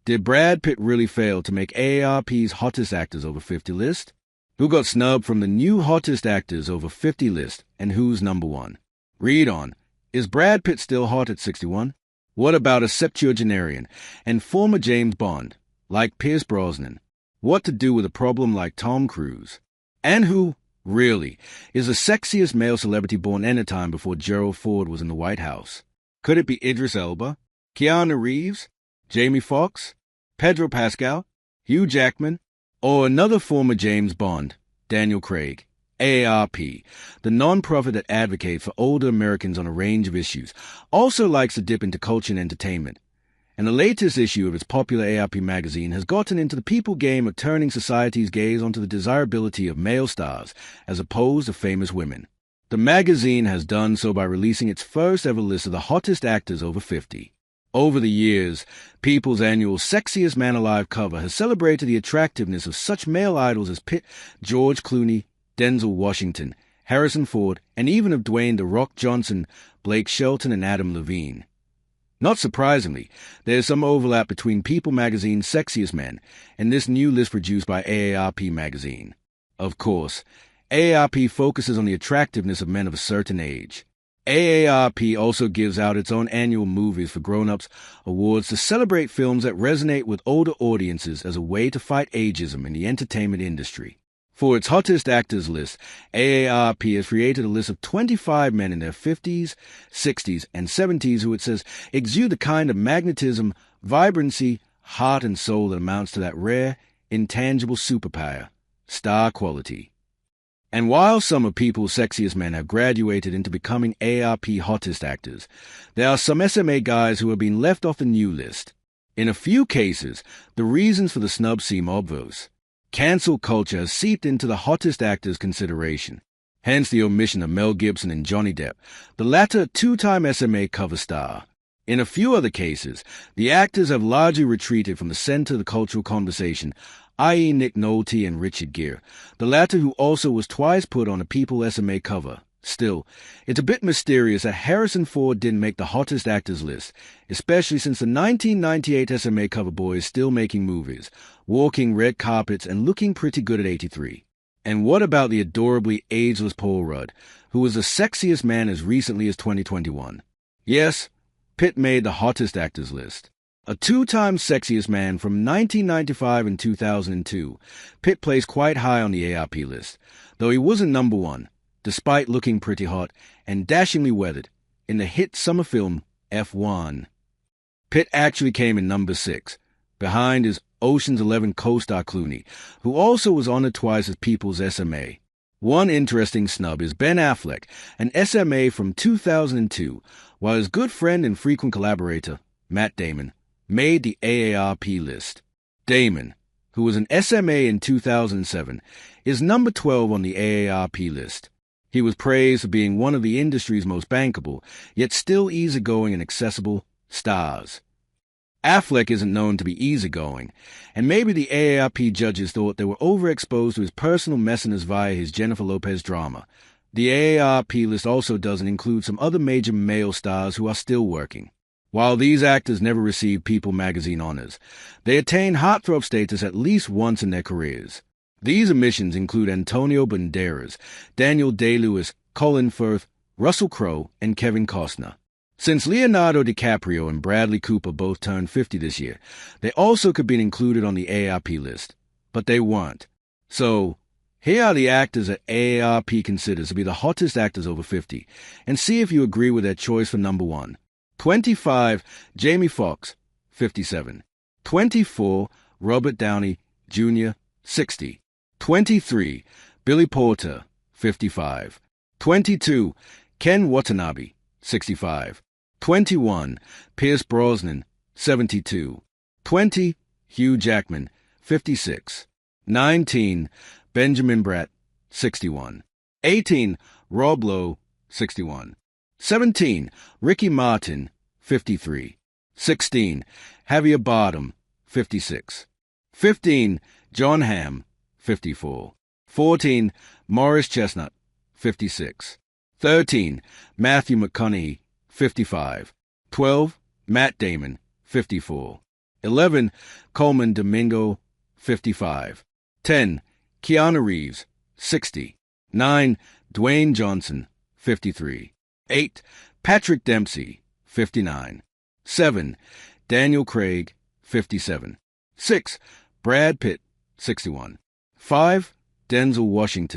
Did Brad Pitt really fail to make AARP's Hottest Actors Over 50 list? Who got snubbed from the new Hottest Actors Over 50 list, and who's number one? Read on. Is Brad Pitt still hot at 61? What about a septuagenarian and former James Bond, like Pierce Brosnan? What to do with a problem like Tom Cruise? And who, really, is the sexiest male celebrity born anytime before Gerald Ford was in the White House? Could it be Idris Elba, Keanu Reeves, Jamie Foxx, Pedro Pascal, Hugh Jackman, or another former James Bond, Daniel Craig? AARP, the non-profit that advocates for older Americans on a range of issues, also likes to dip into culture and entertainment. And the latest issue of its popular AARP magazine has gotten into the people game of turning society's gaze onto the desirability of male stars as opposed to famous women. The magazine has done so by releasing its first ever list of the hottest actors over 50. Over the years, People's annual Sexiest Man Alive cover has celebrated the attractiveness of such male idols as Pitt, George Clooney, Denzel Washington, Harrison Ford, and even of Dwayne "The Rock" Johnson, Blake Shelton, and Adam Levine. Not surprisingly, there is some overlap between People magazine's Sexiest Men and this new list produced by AARP magazine. Of course, AARP focuses on the attractiveness of men of a certain age. AARP also gives out its own annual Movies for Grown-Ups awards to celebrate films that resonate with older audiences as a way to fight ageism in the entertainment industry. For its hottest actors list, AARP has created a list of 25 men in their 50s, 60s, and 70s who it says exude the kind of magnetism, vibrancy, heart, and soul that amounts to that rare, intangible superpower, star quality. And while some of People's sexiest men have graduated into becoming AARP hottest actors, there are some SMA guys who have been left off the new list. In a few cases, the reasons for the snub seem obvious. Cancel culture has seeped into the hottest actors consideration, hence the omission of Mel Gibson and Johnny Depp, the latter two-time SMA cover star. In a few other cases, the actors have largely retreated from the center of the cultural conversation, i.e. Nick Nolte and Richard Gere, the latter who also was twice put on a People SMA cover. Still, it's a bit mysterious that Harrison Ford didn't make the hottest actors list, especially since the 1998 SMA cover boy is still making movies, walking red carpets and looking pretty good at 83. And what about the adorably ageless Paul Rudd, who was the sexiest man as recently as 2021? Yes, Pitt made the hottest actors list. A two-time sexiest man from 1995 and 2002, Pitt placed quite high on the AARP list, though he wasn't number one, despite looking pretty hot and dashingly weathered in the hit summer film F1. Pitt actually came in number 6, behind his Ocean's 11 co-star Clooney, who also was honored twice as People's SMA. One interesting snub is Ben Affleck, an SMA from 2002, while his good friend and frequent collaborator, Matt Damon, made the AARP list. Damon, who was an SMA in 2007, is number 12 on the AARP list. He was praised for being one of the industry's most bankable, yet still easygoing and accessible, stars. Affleck isn't known to be easygoing, and maybe the AARP judges thought they were overexposed to his personal messiness via his Jennifer Lopez drama. The AARP list also doesn't include some other major male stars who are still working. While these actors never received People magazine honors, they attain heartthrob status at least once in their careers. These omissions include Antonio Banderas, Daniel Day-Lewis, Colin Firth, Russell Crowe, and Kevin Costner. Since Leonardo DiCaprio and Bradley Cooper both turned 50 this year, they also could be included on the AARP list, but they weren't. So, here are the actors that AARP considers to be the hottest actors over 50, and see if you agree with their choice for number 1. 25, Jamie Foxx, 57. 24, Robert Downey Jr., 60. 23, Billy Porter, 55. 22, Ken Watanabe, 65. 21, Pierce Brosnan, 72. 20, Hugh Jackman, 56. 19, Benjamin Bratt, 61. 18, Rob Lowe, 61. 17, Ricky Martin, 53. 16, Javier Bardem, 56. 15, John Hamm, 54. 14, Morris Chestnut, 56. 13, Matthew McConaughey, 55. 12, Matt Damon, 54. 11. Coleman Domingo, 55. 10. Keanu Reeves, 60. 9. Dwayne Johnson, 53. 8. Patrick Dempsey, 59. 7. Daniel Craig, 57. 6. Brad Pitt, 61. 5. Denzel Washington,